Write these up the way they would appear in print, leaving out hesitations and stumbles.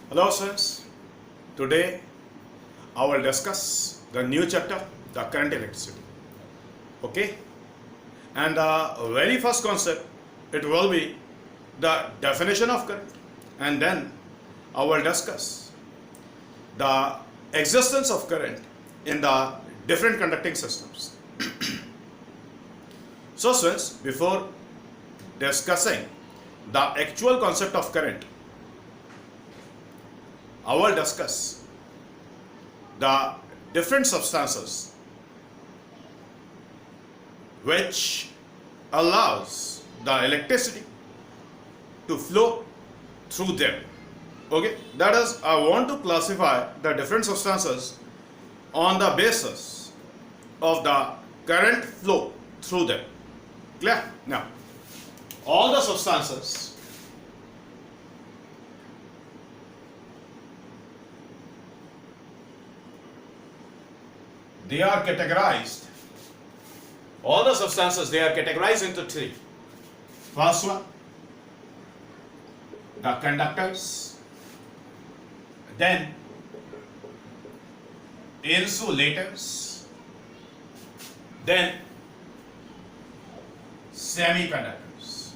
Hello students, today I will discuss the new chapter, the current electricity. Okay, and the very first concept, it will be the definition of current, and then I will discuss the existence of current in the different conducting systems. So students, before discussing the actual concept of current, I will discuss the different substances which allows the electricity to flow through them. Okay, that is, I want to classify the different substances on the basis of the current flow through them. Clear? Now, all the substances they are categorized, all the substances they are categorized into three. First one, the conductors, then insulators, then semiconductors.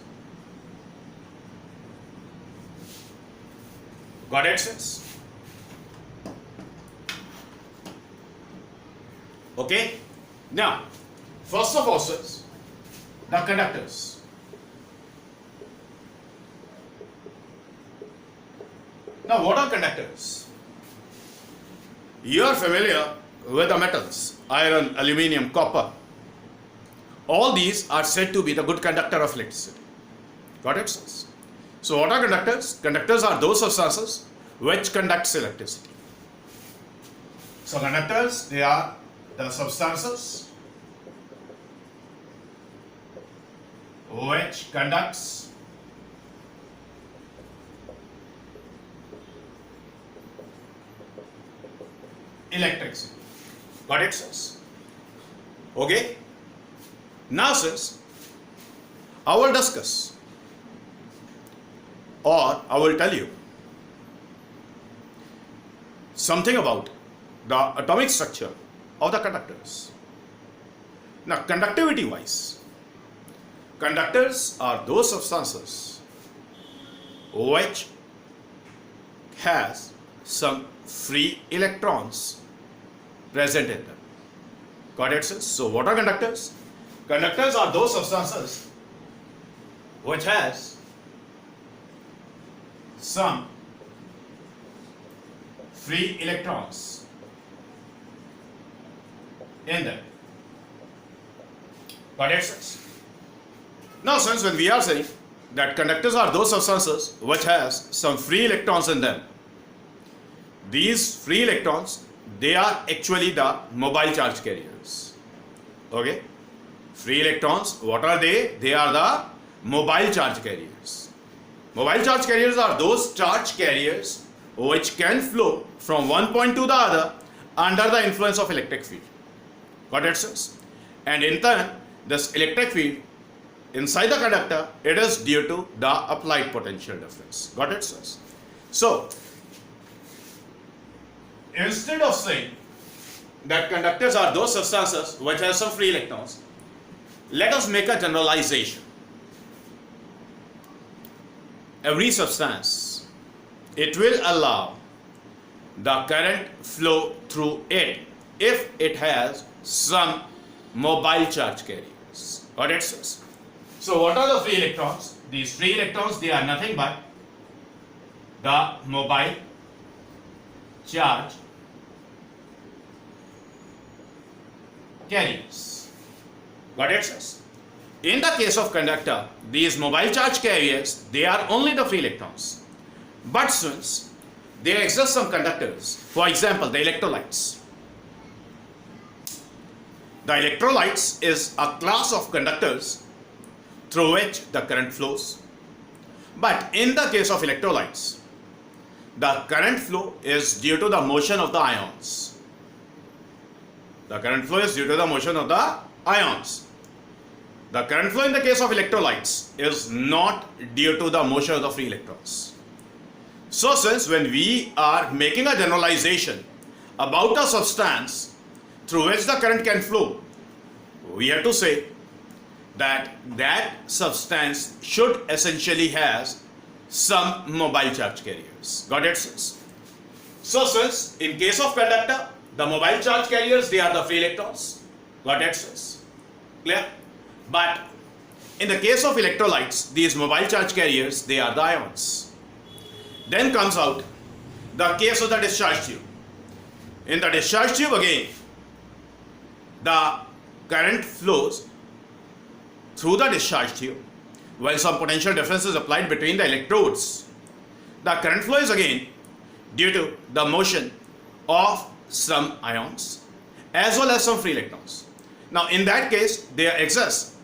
Got it, sense? Okay, now first of all, sirs, the conductors. Now, what are conductors? You are familiar with the metals, iron, aluminium, copper. All these are said to be the good conductor of electricity. Got it, sirs? So, what are conductors? Conductors are those substances which conducts electricity. So, conductors, they are the substances which conducts electricity. Got it, sirs? Okay. Now, sirs, I will discuss or I will tell you something about the atomic structure of the conductors. Now, conductivity wise, conductors are those substances which has some free electrons present in them. Got it, sir? So, what are conductors? Conductors are those substances which has some free electrons in them. Got it, sir? Now, since when we are saying that conductors are those substances which has some free electrons in them, these free electrons, they are actually the mobile charge carriers. Okay? Free electrons, what are they? They are the mobile charge carriers. Mobile charge carriers are those charge carriers which can flow from one point to the other under the influence of electric field. Got it, sense? And in turn, this electric field inside the conductor, it is due to the applied potential difference. Got it, sense? So, instead of saying that conductors are those substances which have some free electrons, let us make a generalization. Every substance, it will allow the current flow through it if it has some mobile charge carriers. Got it, sirs? So, what are the free electrons? These free electrons, they are nothing but the mobile charge carriers. Got it, sirs? In the case of conductor, these mobile charge carriers, they are only the free electrons. But since there exist some conductors, for example, the electrolytes. The electrolytes is a class of conductors through which the current flows. But in the case of electrolytes, the current flow is due to the motion of the ions. The current flow is due to the motion of the ions. The current flow in the case of electrolytes is not due to the motion of the free electrons. So since when we are making a generalization about a substance through which the current can flow, we have to say that that substance should essentially has some mobile charge carriers. Got it? So since in case of conductor, the mobile charge carriers, they are the free electrons. Got it? Clear? But in the case of electrolytes, these mobile charge carriers, they are the ions. Then comes out the case of the discharge tube. In the discharge tube again, the current flows through the discharge tube while some potential difference is applied between the electrodes. The current flow is again due to the motion of some ions as well as some free electrons. Now in that case, there exists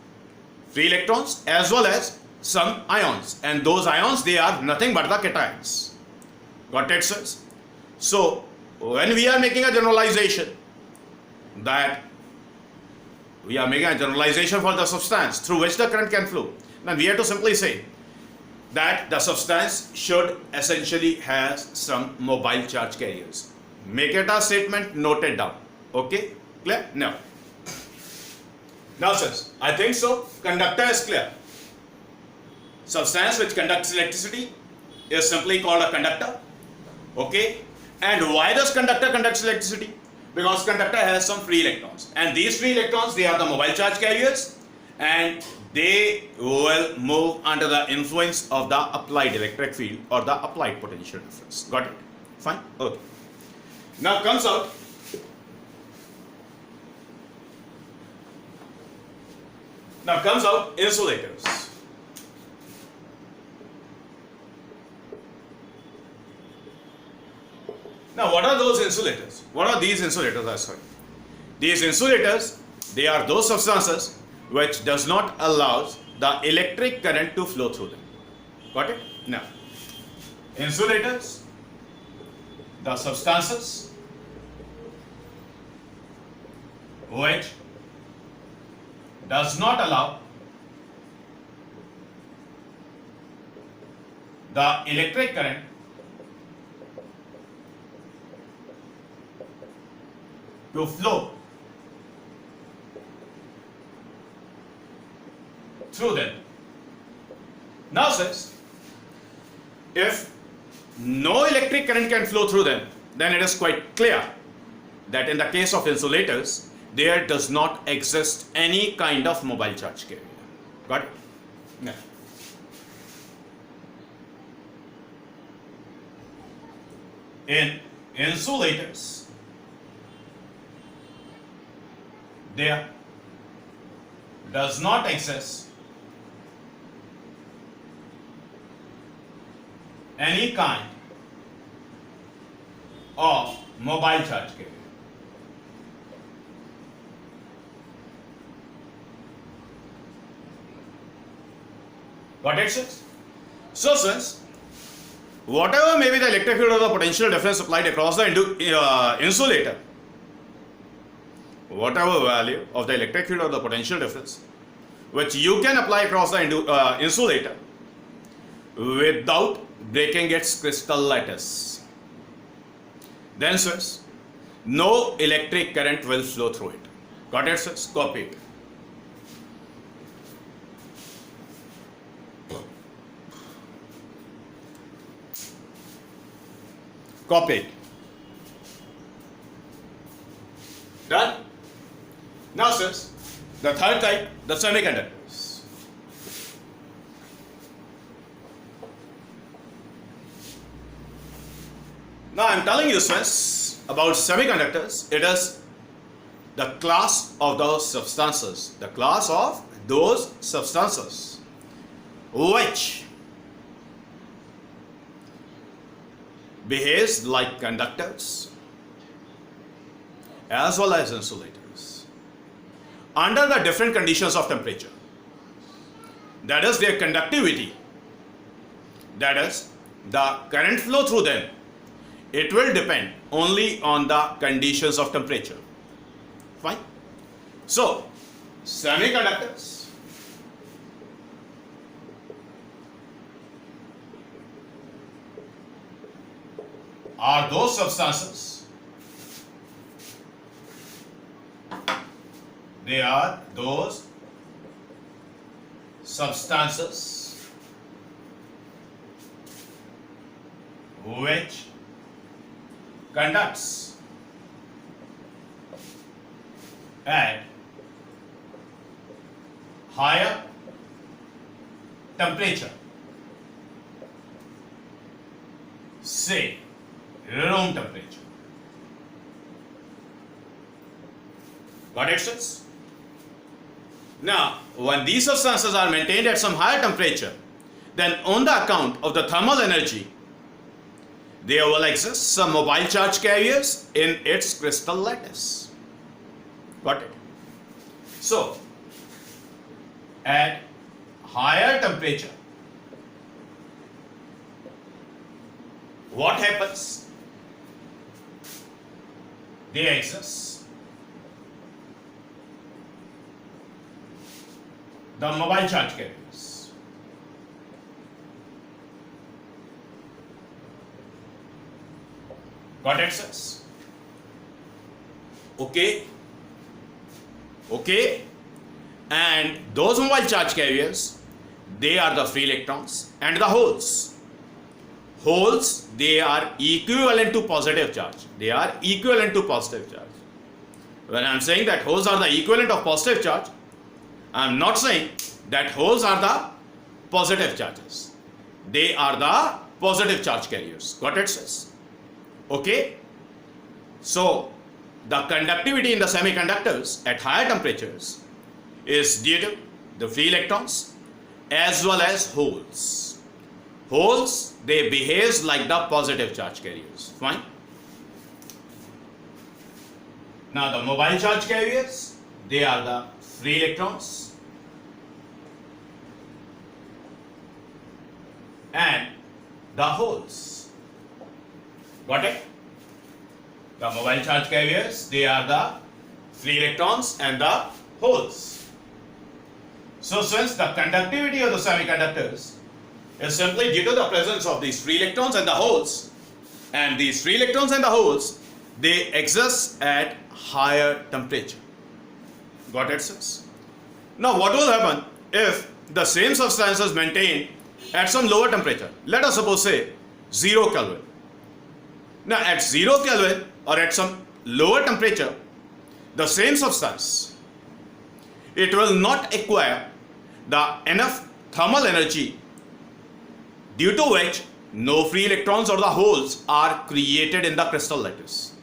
free electrons as well as some ions, and those ions, they are nothing but the cations. Got it, sirs? So when we are making a generalization that we are making a generalization for the substance through which the current can flow, then we have to simply say that the substance should essentially has some mobile charge carriers. Make it a statement, note it down. Okay? Clear? Now sirs, I think so. Conductor is clear. Substance which conducts electricity is simply called a conductor. Okay? And why does conductor conducts electricity? Because conductor has some free electrons, and these free electrons, they are the mobile charge carriers, and they will move under the influence of the applied electric field or the applied potential difference. Got it? Fine? Okay. Now comes out insulators. Now what are those insulators? What are these insulators? Sorry. These insulators, they are those substances which does not allow the electric current to flow through them. Got it? Now, insulators, the substances which does not allow the electric current to flow through them. Now says, if no electric current can flow through them, then it is quite clear that in the case of insulators, there does not exist any kind of mobile charge carrier. Got it? Yeah. In insulators, there does not exist any kind of mobile charge carrier. Got it, sir? So, since whatever may be the electric field or the potential difference applied across the insulator, whatever value of the electric field or the potential difference which you can apply across the insulator without breaking its crystal lattice, then sirs, no electric current will flow through it. Got it, sirs? Copy it. Copy it. Done? Now sirs, the third type, the semiconductors. Now I am telling you sirs about semiconductors. It is the class of those substances, which behaves like conductors as well as insulators under the different conditions of temperature. That is their conductivity, that is the current flow through them, it will depend only on the conditions of temperature. Fine. So semiconductors, are those substances, they are those substances which conducts at higher temperature, say room temperature. Got it, sense? Now, when these substances are maintained at some higher temperature, then on the account of the thermal energy, there will exist some mobile charge carriers in its crystal lattice. Got it? So, at higher temperature, what happens? They exist the mobile charge carriers. Got it, sirs? Okay. And those mobile charge carriers, they are the free electrons and the holes. Holes, they are equivalent to positive charge. They are equivalent to positive charge. When I am saying that holes are the equivalent of positive charge, I am not saying that holes are the positive charges. They are the positive charge carriers. Got it, sirs? Okay. So, the conductivity in the semiconductors at higher temperatures is due to the free electrons as well as holes. Holes, they behave like the positive charge carriers. Fine. Now the mobile charge carriers, they are the free electrons and the holes. Got it? The mobile charge carriers, they are the free electrons and the holes. So since the conductivity of the semiconductors is simply due to the presence of these free electrons and the holes, and these free electrons and the holes, they exist at higher temperature. Got it, sirs? Now what will happen if the same substance is maintained at some lower temperature? Let us suppose say 0 Kelvin. Now at 0 Kelvin or at some lower temperature, the same substance, it will not acquire the enough thermal energy due to which no free electrons or the holes are created in the crystal lattice.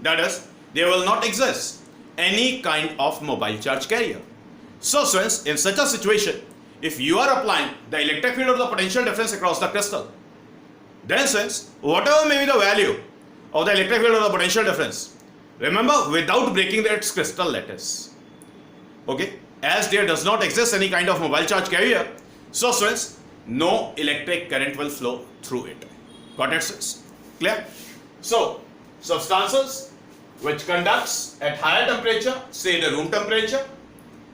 That is, there will not exist any kind of mobile charge carrier. So since in such a situation, if you are applying the electric field or the potential difference across the crystal, then since whatever may be the value of the electric field or the potential difference, remember, without breaking its crystal lattice, okay, as there does not exist any kind of mobile charge carrier, so since no electric current will flow through it. Got it, sirs? Clear? So substances which conducts at higher temperature, say the room temperature,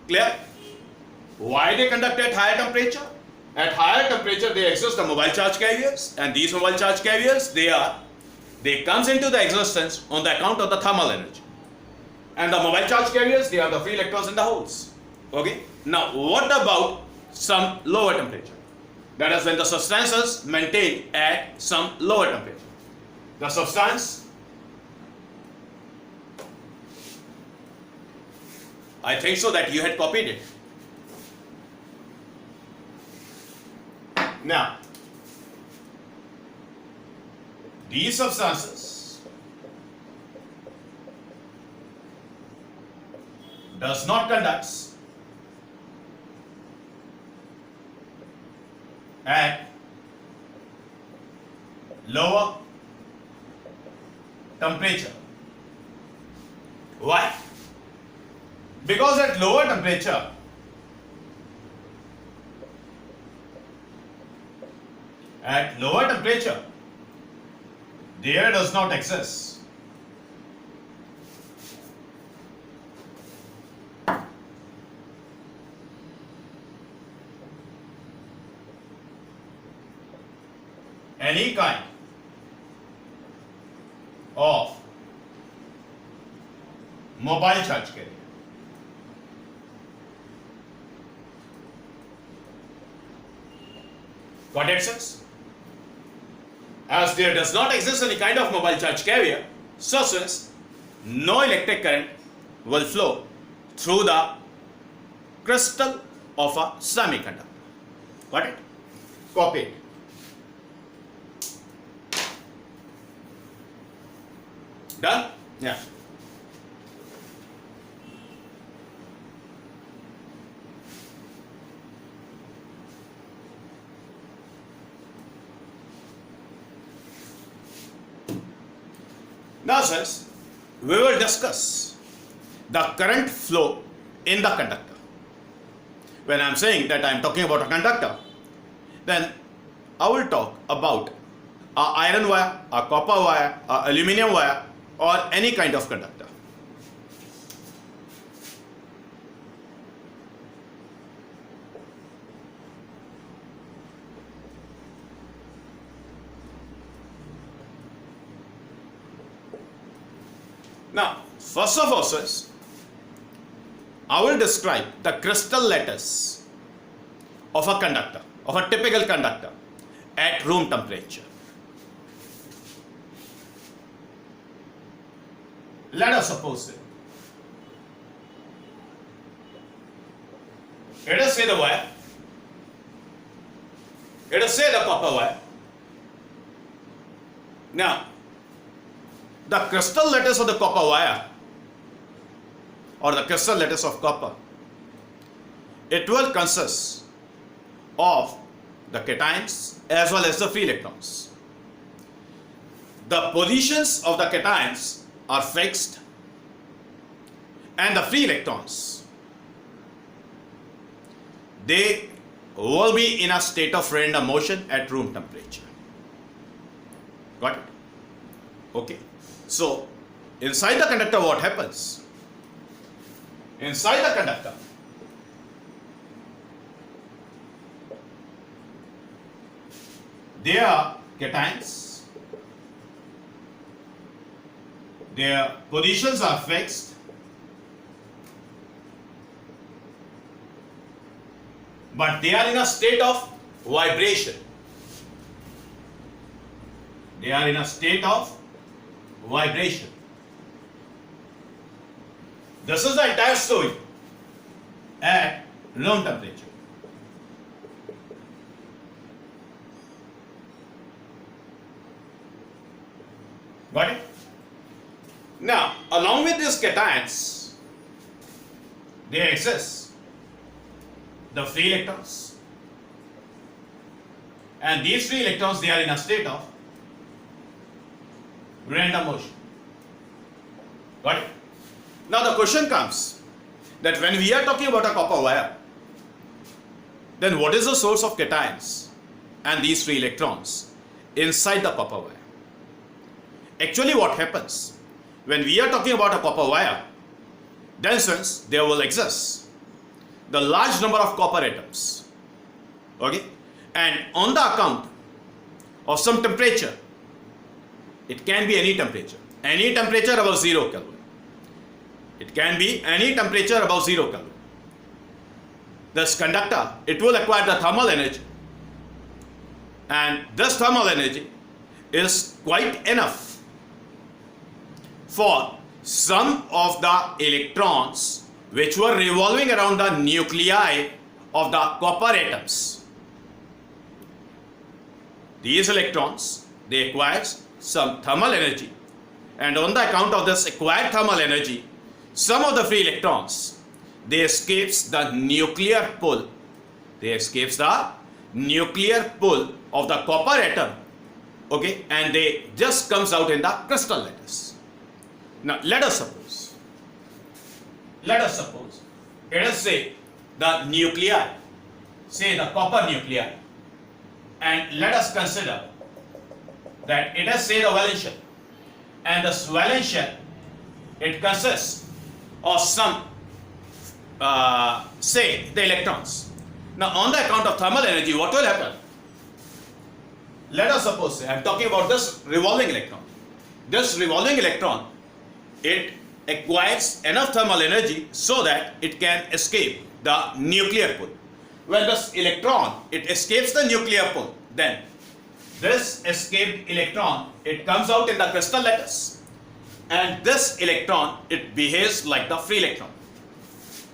clear? Why they conduct at higher temperature? At higher temperature they exist the mobile charge carriers, and these mobile charge carriers, they comes into the existence on the account of the thermal energy. And the mobile charge carriers, they are the free electrons in the holes. Okay. Now what about some lower temperature? That is when the substance is maintained at some lower temperature. The substance, I think so that you had copied it. Now, these substances does not conduct at lower temperature. Why? Because at lower temperature, there does not exist any kind of mobile charge carrier. Got it, sense? As there does not exist any kind of mobile charge carrier, so since no electric current will flow through the crystal of a semiconductor. Got it? Copy it. Done? Yeah. Now, sirs, we will discuss the current flow in the conductor. When I am saying that I am talking about a conductor, then I will talk about a iron wire, a copper wire, a aluminum wire, or any kind of conductor. Now, first of all, sirs, I will describe the crystal lattice of a conductor, of a typical conductor at room temperature. Let us suppose let us say the wire, let us say the copper wire. Now, the crystal lattice of the copper wire, or the crystal lattice of copper, it will consist of the cations as well as the free electrons. The positions of the cations are fixed, and the free electrons, they will be in a state of random motion at room temperature. Got it? Okay. So, inside the conductor, what happens? Inside the conductor, there are cations, their positions are fixed, but they are in a state of vibration. They are in a state of vibration. This is the entire story at room temperature. Got it? Now, along with these cations, there exists the free electrons, and these free electrons, they are in a state of random motion. Got it? Now the question comes that when we are talking about a copper wire, then what is the source of cations and these free electrons inside the copper wire? Actually, what happens when we are talking about a copper wire, then since there will exist the large number of copper atoms, okay, and on the account of some temperature, it can be any temperature above 0 Kelvin. It can be any temperature above 0 Kelvin. This conductor, it will acquire the thermal energy, and this thermal energy is quite enough for some of the electrons which were revolving around the nuclei of the copper atoms. These electrons, they acquire some thermal energy, and on the account of this acquired thermal energy, some of the free electrons, they escapes the nuclear pull. They escapes the nuclear pull of the copper atom, okay, and they just comes out in the crystal lattice. Now let us suppose, let us say the nuclei, say the copper nuclei, and let us consider that it is say the valence shell, and this valence shell, it consists of some say the electrons. Now on the account of thermal energy, what will happen? Let us suppose, I am talking about this revolving electron. this revolving electron, it acquires enough thermal energy so that it can escape the nuclear pull. When this electron, it escapes the nuclear pull, then this escaped electron, it comes out in the crystal lattice, and this electron, it behaves like the free electron.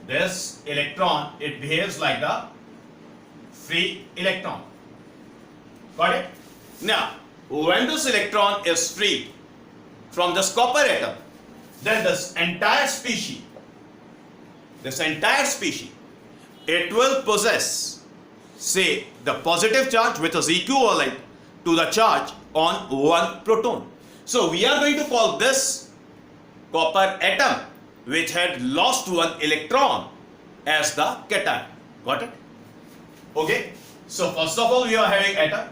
This electron, it behaves like the free electron. Got it? Now, when this electron is free from this copper atom, then this entire species, it will possess, say, the positive charge which is equivalent to the charge on one proton. So we are going to call this copper atom which had lost one electron as the cation. Got it? Okay. So first of all, we are having atom.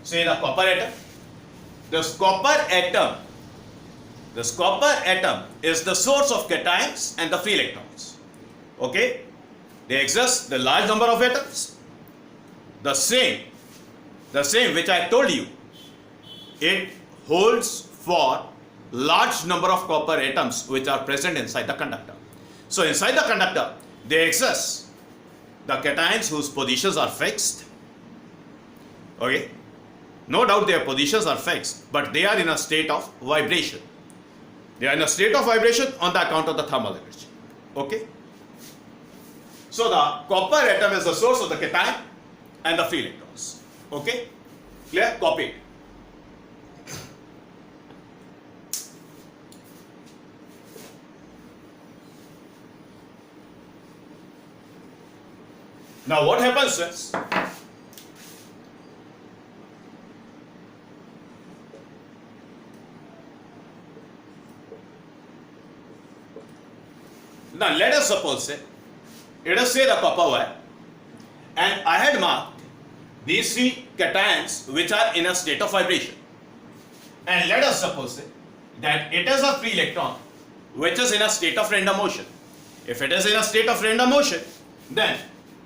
Say the copper atom. This copper atom is the source of cations and the free electrons. Okay? They exist the large number of atoms. The same which I told you, it holds for large number of copper atoms which are present inside the conductor. So inside the conductor, they exist the cations whose positions are fixed. Okay? No doubt their positions are fixed, but they are in a state of vibration. They are in a state of vibration on the account of the thermal energy. Okay? So the copper atom is the source of the cation and the free electrons. Okay? Clear? Copy it. Now what happens is, now let us suppose let us say the copper wire, and I had marked these three cations which are in a state of vibration, and let us suppose that it is a free electron which is in a state of random motion. If it is in a state of random motion, then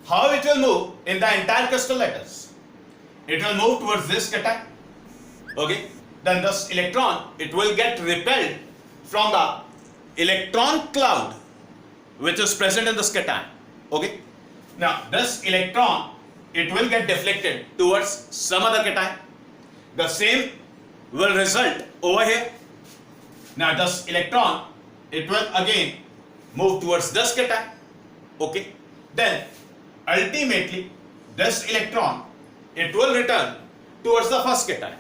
how it will move in the entire crystal lattice? It will move towards this cation. Okay? Then this electron, it will get repelled from the electron cloud which is present in this cation. Okay? Now this electron, it will get deflected towards some other cation. The same will result over here. Now this electron, it will again move towards this cation. Okay? Then ultimately this electron, it will return towards the first cation.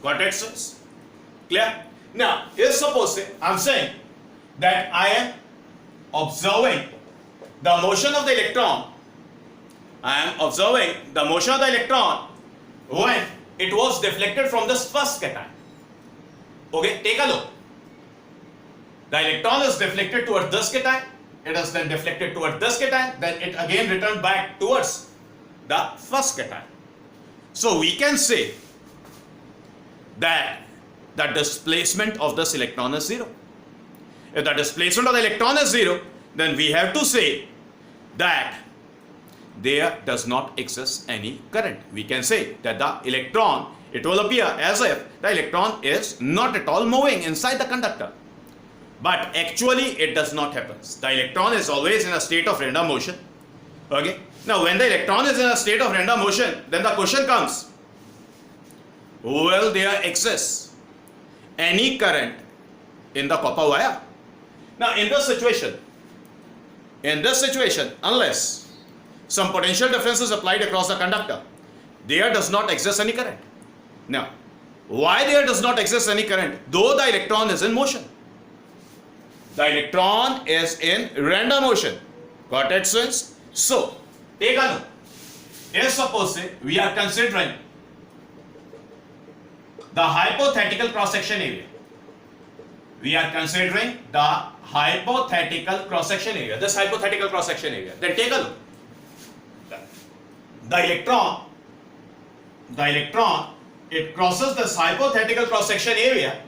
Got it, sense? Clear? Now if suppose I am saying that I am observing the motion of the electron, when it was deflected from this first cation. Okay, take a look. The electron is deflected towards this cation, it is then deflected towards this cation, then it again returned back towards the first cation. So we can say that the displacement of this electron is zero. If the displacement of the electron is zero, then we have to say that there does not exist any current. We can say that the electron, it will appear as if the electron is not at all moving inside the conductor. But actually it does not happen. The electron is always in a state of random motion. Okay? Now when the electron is in a state of random motion, then the question comes, will there exist any current in the copper wire? Now in this situation, unless some potential difference is applied across the conductor, there does not exist any current. Now, why there does not exist any current, though the electron is in motion? The electron is in random motion. Got it, students? So, take a look. If suppose we are considering the hypothetical cross-section area. We are considering the hypothetical cross-section area. This hypothetical cross-section area. Then take a look. The electron, it crosses this hypothetical cross-section area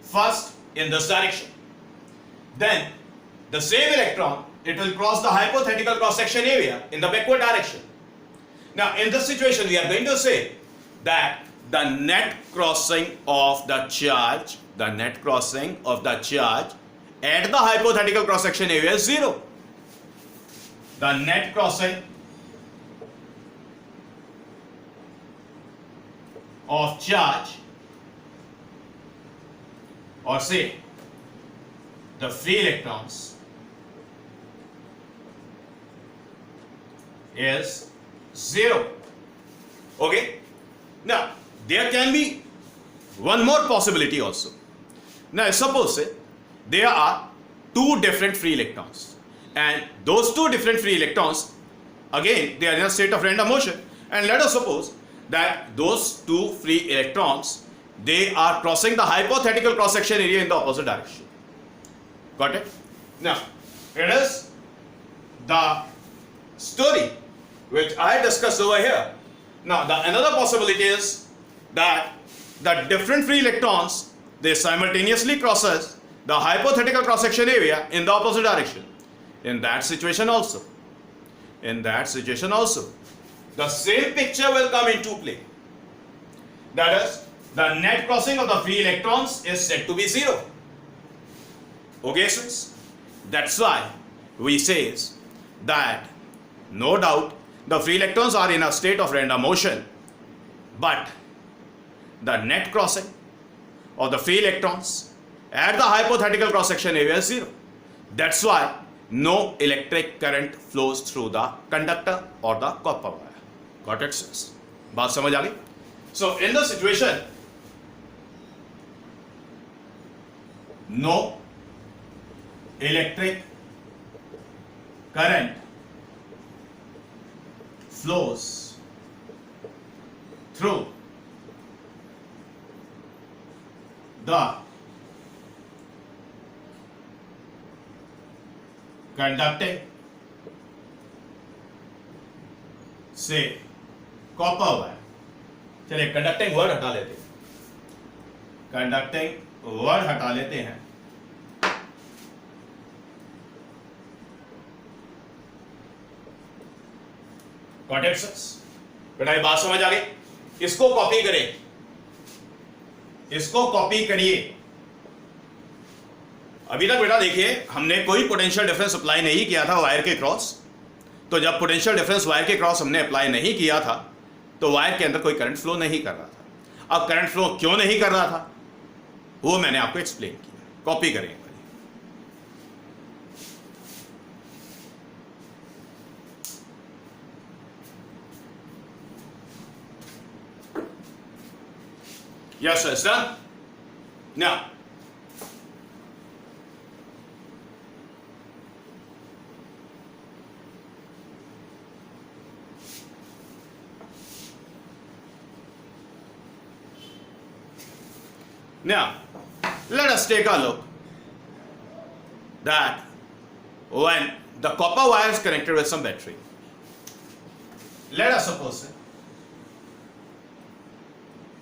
first in this direction. Then the same electron, it will cross the hypothetical cross-section area in the backward direction. Now in this situation, we are going to say that the net crossing of the charge, at the hypothetical cross section area is 0. The net crossing of charge, or say the free electrons, is 0. Okay? Now, there can be one more possibility also. Now, suppose there are two different free electrons, and those two different free electrons, again, they are in a state of random motion, and let us suppose that those two free electrons, they are crossing the hypothetical cross section area in the opposite direction. Got it? Now, it is the story which I discussed over here. Now, another possibility is that the different free electrons, they simultaneously crosses the hypothetical cross section area in the opposite direction. In that situation also, the same picture will come into play. That is, the net crossing of the free electrons is said to be 0. Okay, students? That's why we say that no doubt the free electrons are in a state of random motion, but the net crossing of the free electrons at the hypothetical cross section area is 0. That's why no electric current flows through the conductor or the copper wire. Got it, students? बात समझ आ गई? So in the situation, no electric current flows through the conducting, say, copper wire. चलिए conducting word हटा लेते हैं, contacts. बेटा ये बात समझ आ गई? इसको कॉपी करिए। अभी तक बेटा देखिए, हमने कोई पोटेंशियल डिफरेंस अप्लाई नहीं किया था वायर के क्रॉस। तो जब पोटेंशियल डिफरेंस वायर के क्रॉस हमने अप्लाई नहीं किया था, तो वायर के अंदर कोई करंट फ्लो नहीं कर रहा था। अब करंट फ्लो क्यों नहीं कर रहा था, वो मैंने आपको एक्सप्लेन किया। कॉपी करेंगे। Yes, sir, it's done. Now, let us take a look that when the copper wire is connected with some battery, let us suppose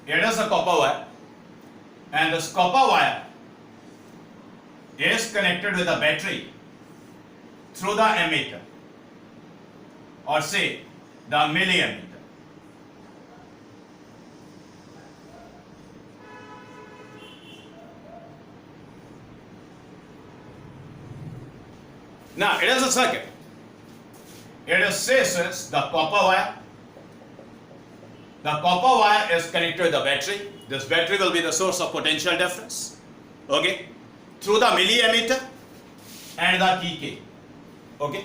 it is a copper wire, and this copper wire is connected with a battery through the ammeter, or say the milliammeter. Now it is a circuit. It is says the copper wire. The copper wire is connected with the battery. This battery will be the source of potential difference. Okay, through the milliammeter and the key K. Okay.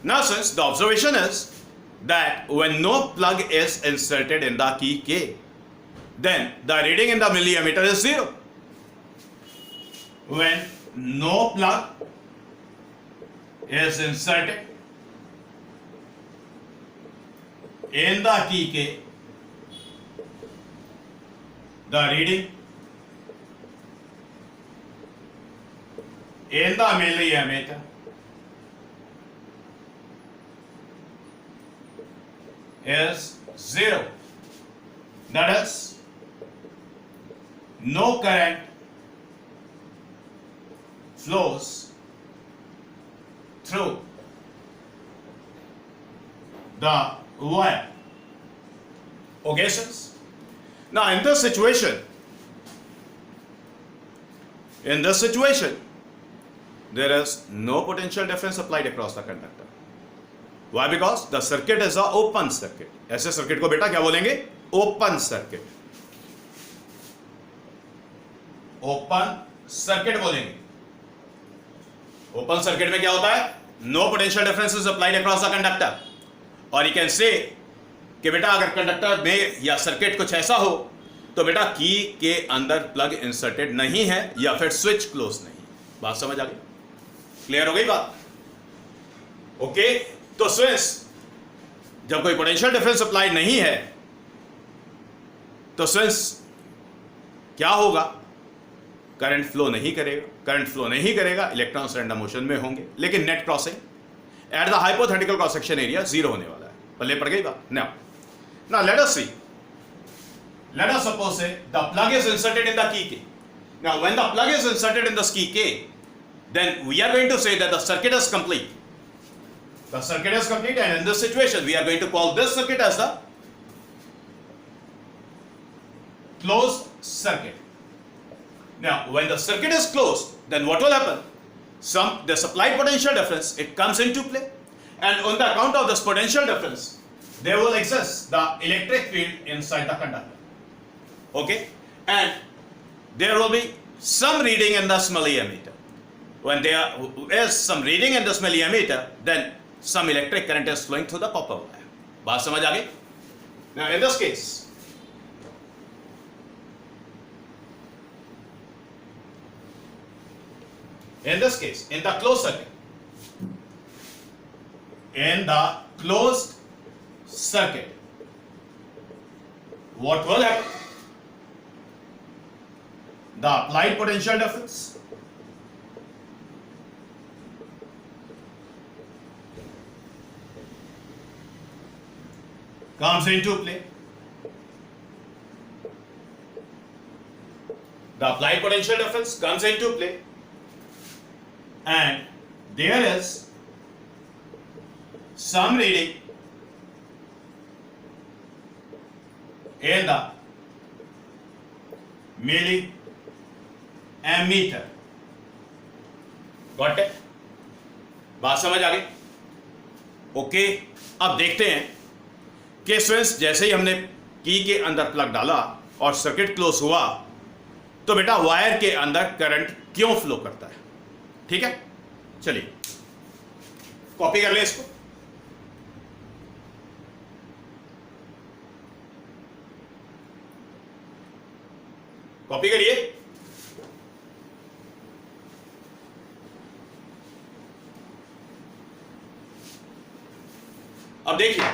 Now, since the observation is that when no plug is inserted in the key K, then the reading in the milliammeter is 0. When no plug is inserted in the key K, the reading in the milliammeter is 0. That is, no current flows through the wire. Okay, sirs? Now in this situation, there is no potential difference applied across the conductor. Why? Because the circuit is a open circuit. ऐसे circuit को बेटा क्या बोलेंगे? Open circuit. Open circuit बोलेंगे. Open circuit में क्या होता है? No potential difference is applied across the conductor. और यू कैन से कि बेटा अगर कंडक्टर में या सर्किट कुछ ऐसा हो तो बेटा की के अंदर प्लग इंसर्टेड नहीं है या फिर स्विच क्लोज नहीं. बात समझ आ गई? क्लियर हो गई बात? ओके. तो स्विच जब कोई पोटेंशियल डिफरेंस अप्लाई नहीं है तो स्विच क्या होगा? करंट फ्लो नहीं करेगा. इलेक्ट्रॉन्स रैंडम मोशन में होंगे, लेकिन net crossing at the hypothetical cross section area zero होने वाला है. पहले पड़ गई बात. Now let us C. Let us suppose the plug is inserted in the key K. Now when the plug is inserted in the key K, then we are going to say that the circuit is complete. The circuit is complete, and in this situation we are going to call this circuit as the closed circuit. Now when the circuit is closed, then what will happen? The supplied potential difference, it comes into play, and on the account of this potential difference there will exist the electric field inside the conductor. Okay, and there will be some reading in the milliometer. When there is some reading in this milliometer, then some electric current is flowing through the copper wire. बात समझ आ गई? Now in this case, in the closed circuit, what will happen? The applied potential difference comes into play. The applied potential difference comes into play, and there is some reading in the milliammeter. Got it? बात समझ आ गई? Okay. अब देखते हैं कि switch जैसे ही हमने की के अंदर प्लग डाला और सर्किट क्लोज हुआ तो बेटा वायर के अंदर करंट क्यों फ्लो करता है. ठीक है, चलिए कॉपी कर लें इसको. कॉपी करिए. अब देखिए,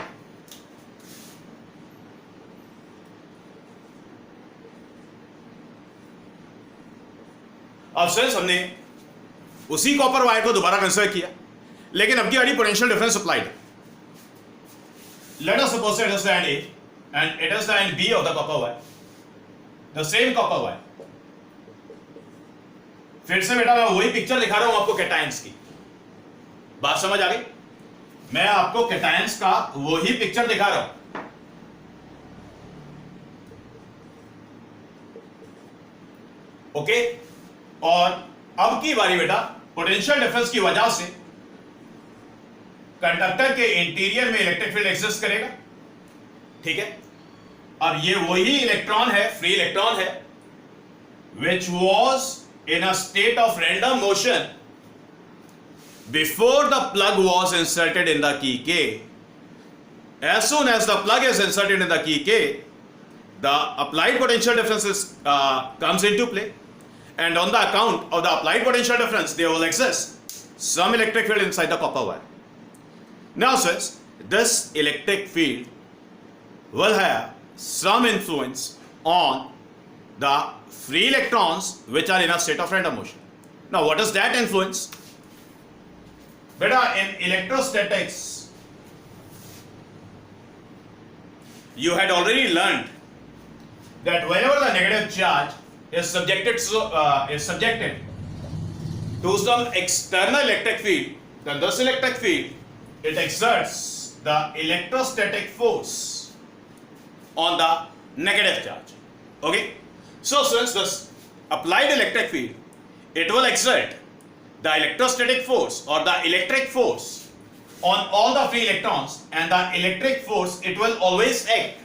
अब फ्रेंड्स हमने उसी कॉपर वायर को दोबारा कंसिडर किया, लेकिन अब की वाली पोटेंशियल डिफरेंस अप्लाइड है. Let us suppose it is the end A and it is the end B of the copper wire, the same copper wire. फिर से बेटा मैं वही पिक्चर दिखा रहा हूं आपको कैटायंस की. बात समझ आ गई? मैं आपको कैटायंस का वही पिक्चर दिखा रहा हूं. ओके. और अब की बारी बेटा पोटेंशियल डिफरेंस की वजह से कंडक्टर के इंटीरियर में इलेक्ट्रिक फील्ड एग्जिस्ट करेगा. ठीक है. अब ये वही इलेक्ट्रॉन है, फ्री इलेक्ट्रॉन है, which was in a state of random motion before the plug was inserted in the key K. As soon as the plug is inserted in the key K, the applied potential difference comes into play, and on the account of the applied potential difference, there will exist some electric field inside the copper wire. Now, since this electric field will have some influence on the free electrons which are in a state of random motion. Now, what is that influence? Beta, in electrostatics, you had already learned that whenever the negative charge is subjected to some external electric field, then this electric field, it exerts the electrostatic force on the negative charge. Okay, so since this applied electric field, it will exert the electrostatic force or the electric force on all the free electrons, and the electric force, it will always act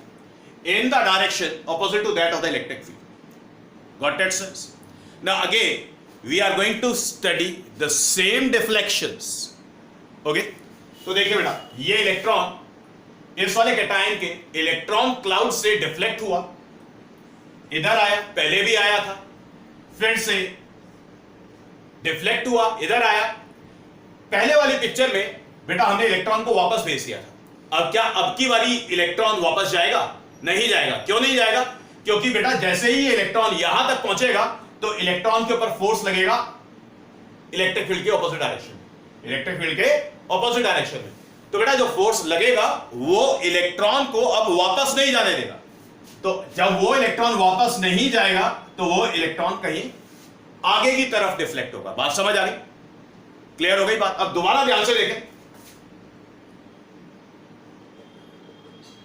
in the direction opposite to that of the electric field. Got that sense? Now again we are going to study the same deflections. Okay, तो देखिए बेटा, ये electron इस वाले cation के electron cloud से deflect हुआ, इधर आया, पहले भी आया था, फिर से डिफ्लेक्ट हुआ, इधर आया। पहले वाली पिक्चर में बेटा हमने इलेक्ट्रॉन को वापस भेज दिया था। अब क्या अब की बारी इलेक्ट्रॉन वापस जाएगा? नहीं जाएगा। क्यों नहीं जाएगा? क्योंकि बेटा जैसे ही इलेक्ट्रॉन यहां तक पहुंचेगा तो इलेक्ट्रॉन के ऊपर फोर्स लगेगा इलेक्ट्रिक फील्ड के ऑपोजिट डायरेक्शन में, इलेक्ट्रिक फील्ड के ऑपोजिट डायरेक्शन में। तो बेटा जो फोर्स लगेगा वो इलेक्ट्रॉन को अब वापस नहीं जाने देगा। तो जब वो इलेक्ट्रॉन वापस नहीं जाएगा तो वो इलेक्ट्रॉन कहीं आगे की तरफ डिफ्लेक्ट होगा। बात समझ आ गई? क्लियर हो गई बात? अब दोबारा ध्यान से देखें,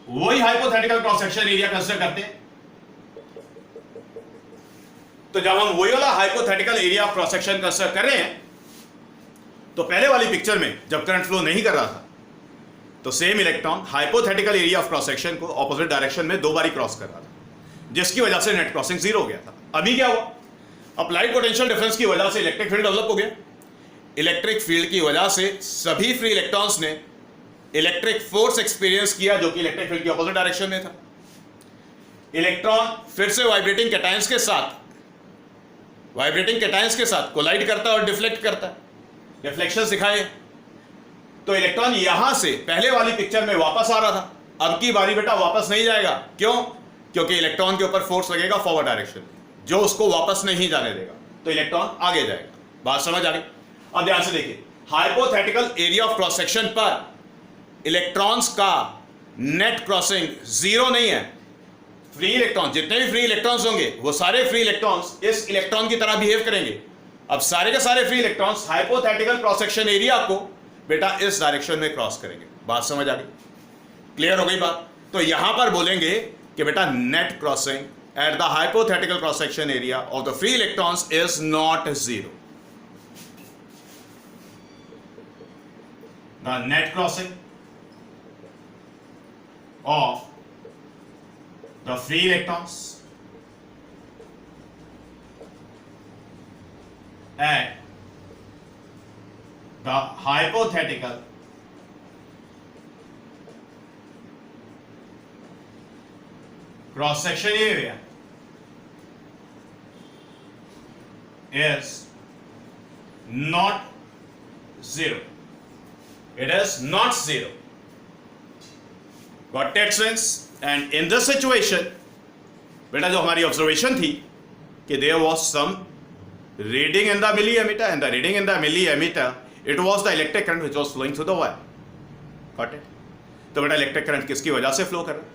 वही hypothetical cross section area consider करते हैं। तो जब हम वही वाला hypothetical area of cross section consider कर रहे हैं तो पहले वाली पिक्चर में जब करंट फ्लो नहीं कर रहा था तो same electron hypothetical area of cross section को ऑपोजिट डायरेक्शन में 2 बारी क्रॉस कर रहा था, जिसकी वजह से नेट क्रॉसिंग 0 हो गया था। अभी क्या हुआ? अप्लाइड पोटेंशियल डिफरेंस की वजह से इलेक्ट्रिक फील्ड डेवलप हो गया। इलेक्ट्रिक फील्ड की वजह से सभी फ्री इलेक्ट्रॉन्स ने इलेक्ट्रिक फोर्स एक्सपीरियंस किया जो कि इलेक्ट्रिक फील्ड के ऑपोजिट डायरेक्शन में था। इलेक्ट्रॉन फिर से वाइब्रेटिंग कैटायंस के साथ कोलाइड करता है और डिफ्लेक्ट करता है। डिफ्लेक्शन दिखाए तो इलेक्ट्रॉन यहां से पहले वाली पिक्चर में वापस आ रहा था, अब की बारी बेटा वापस नहीं जाएगा। क्यों? क्योंकि इलेक्ट्रॉन के ऊपर फोर्स लगेगा फॉरवर्ड डायरेक्शन में जो उसको वापस नहीं जाने देगा, तो इलेक्ट्रॉन आगे जाएगा। बात समझ आ गई? अब ध्यान से देखिए, hypothetical area of cross section पर इलेक्ट्रॉन्स का नेट क्रॉसिंग 0 नहीं है। फ्री इलेक्ट्रॉन, जितने भी फ्री इलेक्ट्रॉन्स होंगे वो सारे फ्री इलेक्ट्रॉन्स इस इलेक्ट्रॉन की तरह बिहेव करेंगे। अब सारे के सारे free electrons hypothetical cross section area को बेटा इस डायरेक्शन में क्रॉस करेंगे। बात समझ आ गई? क्लियर हो गई बात? तो यहां पर बोलेंगे कि बेटा net crossing at the hypothetical cross section area of the free electrons is not 0। The net crossing of the free electrons at the hypothetical cross section area is not 0. It is not 0. Got that sense? And in this situation, बेटा जो हमारी observation थी कि there was some reading in the milliammeter, and the reading in the milliammeter, it was the electric current which was flowing through the wire. Got it? तो बेटा electric current किसकी वजह से फ्लो कर रहा है,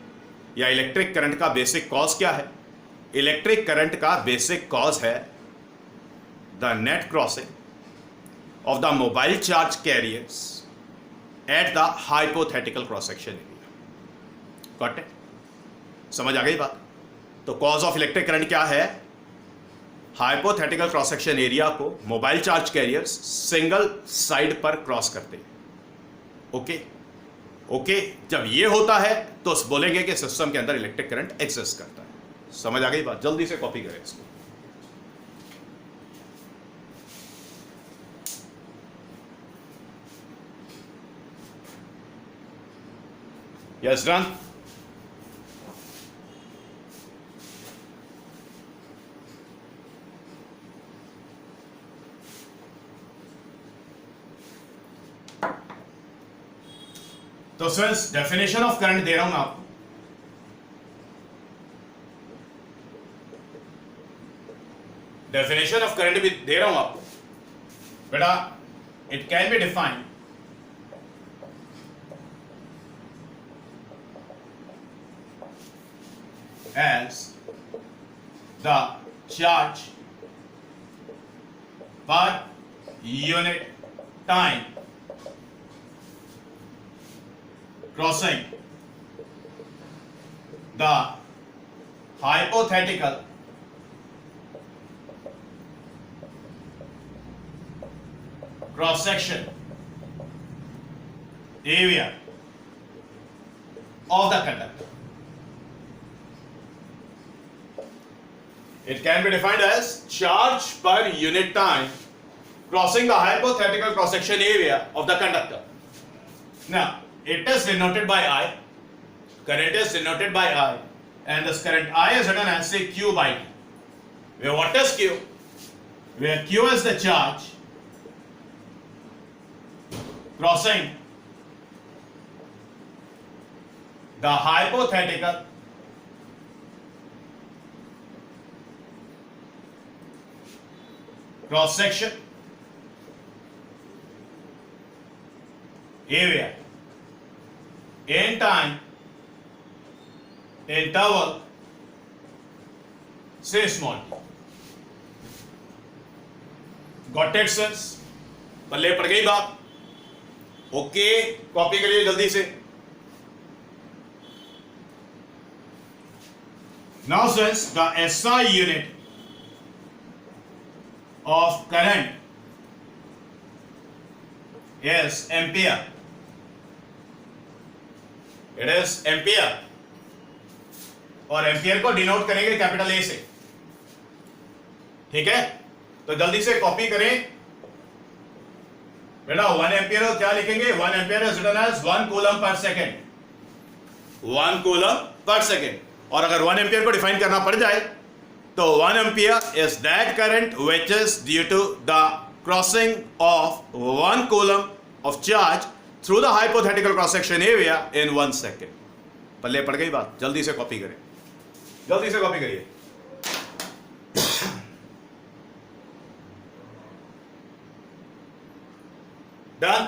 या इलेक्ट्रिक करंट का बेसिक कॉज क्या है? इलेक्ट्रिक करंट का बेसिक कॉज है the net crossing of the mobile charge carriers at the hypothetical cross section area. Got it? समझ आ गई बात? तो कॉज ऑफ इलेक्ट्रिक करंट क्या है? हाइपोथेटिकल क्रॉस सेक्शन एरिया को mobile charge carriers single side पर cross करते हैं। ओके ओके, जब ये होता है तो बोलेंगे कि सिस्टम के अंदर इलेक्ट्रिक करंट एक्सिस्ट करता है। समझ आ गई बात? जल्दी से कॉपी करें इसको। Yes done. तो फ्रेंड्स डेफिनेशन ऑफ करंट दे रहा हूं मैं आपको। डेफिनेशन ऑफ करंट भी दे रहा हूं आपको बेटा। It can be defined as the charge per unit time crossing the hypothetical cross section area of the conductor. It can be defined as charge per unit time crossing the hypothetical cross section area of the conductor. Now it is denoted by I, current is denoted by I, and this current I is written as say Q by T, where what is Q? Where Q is the charge crossing the hypothetical cross section area in time interval say small t. Got it sense? पल्ले पड़ गई बात? Okay, copy करिए जल्दी से. Now since the SI unit of current is ampere, it is ampere, और ampere को denote करेंगे capital A से. ठीक है, तो जल्दी से कॉपी करें बेटा. 1 एम्पियर क्या लिखेंगे? 1 ampere is written as 1 coulomb per second. 1 coulomb per second. और अगर 1 एम्पियर को डिफाइन करना पड़ जाए तो 1 ampere is that current which is due to the crossing of 1 coulomb of charge through the hypothetical cross section area in 1 second. पल्ले पड़ गई बात? जल्दी से कॉपी करें, जल्दी से कॉपी करिए. डन.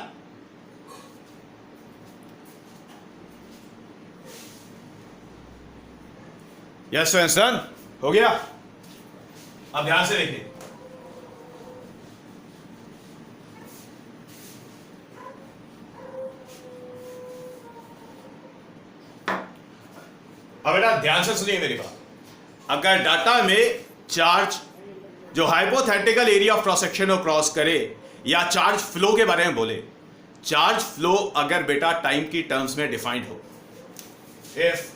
यस फ्रेंड्स, डन हो गया. अब ध्यान से देखिए. अब बेटा ध्यान से सुनिए मेरी बात. अगर डाटा में चार्ज जो hypothetical area of cross section को क्रॉस करे या चार्ज फ्लो के बारे में बोले, चार्ज फ्लो अगर बेटा टाइम की टर्म्स में डिफाइंड हो, if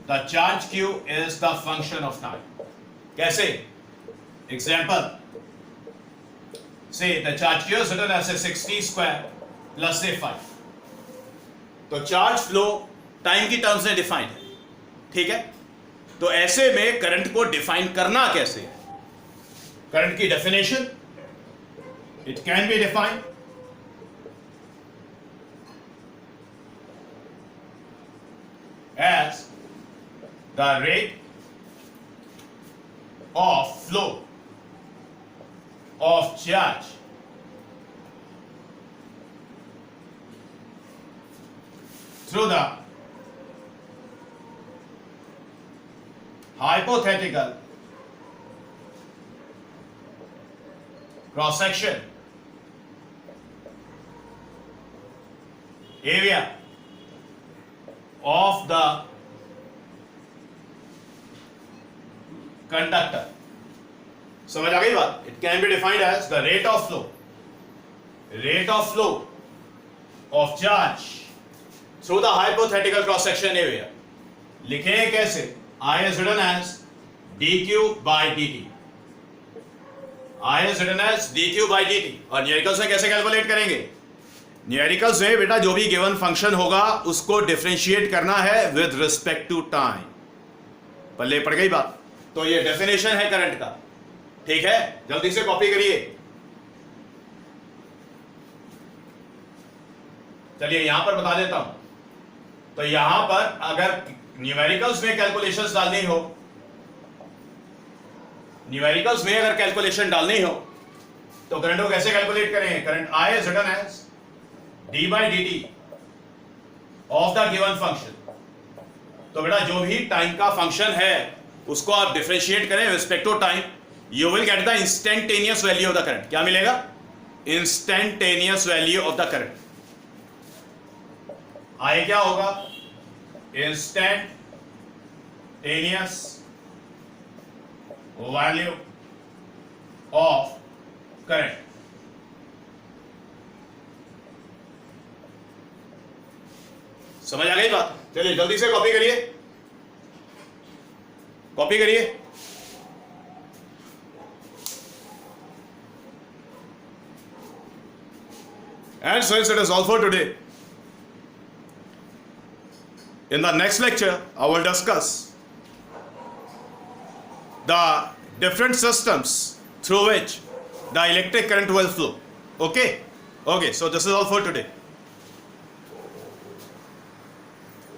the charge Q is the function of time. कैसे? एग्जांपल से the charge Q is written as 60 square plus से 5. तो चार्ज फ्लो टाइम की टर्म्स में डिफाइंड है. ठीक है, तो ऐसे में करंट को डिफाइन करना कैसे? करंट की definition, it can be defined as the rate of flow of charge through the hypothetical cross section area of the conductor. समझ आ गई बात? It can be defined as the rate of flow of charge through the hypothetical cross section area. लिखेंगे कैसे? I is written as dq by dt. I is written as dq by dt. और numericals में कैसे calculate करेंगे? Numericals में बेटा जो भी गिवन फंक्शन होगा उसको डिफरेंशिएट करना है विद रिस्पेक्ट टू टाइम. पल्ले पड़ गई बात? तो ये डेफिनेशन है करंट का. ठीक है, जल्दी से कॉपी करिए. चलिए यहां पर बता देता हूं. तो यहां पर अगर न्यूमेरिकल्स में कैलकुलेशंस डालनी हो, न्यूमेरिकल्स में अगर कैलकुलेशन डालनी हो तो करंट को कैसे कैलकुलेट करेंगे? Current I is written as d by dt of the given function. तो बेटा जो भी टाइम का फंक्शन है उसको आप डिफरेंशिएट करें respect to time, you will get the instantaneous value of the current. क्या मिलेगा? Instantaneous value of the current. I क्या होगा? Instant instantaneous value of current. समझ आ गई बात? चलिए जल्दी से कॉपी करिए, कॉपी करिए. And since it is all for today, in the next lecture I will discuss the different systems through which the electric current will flow. Okay, so this is all for today.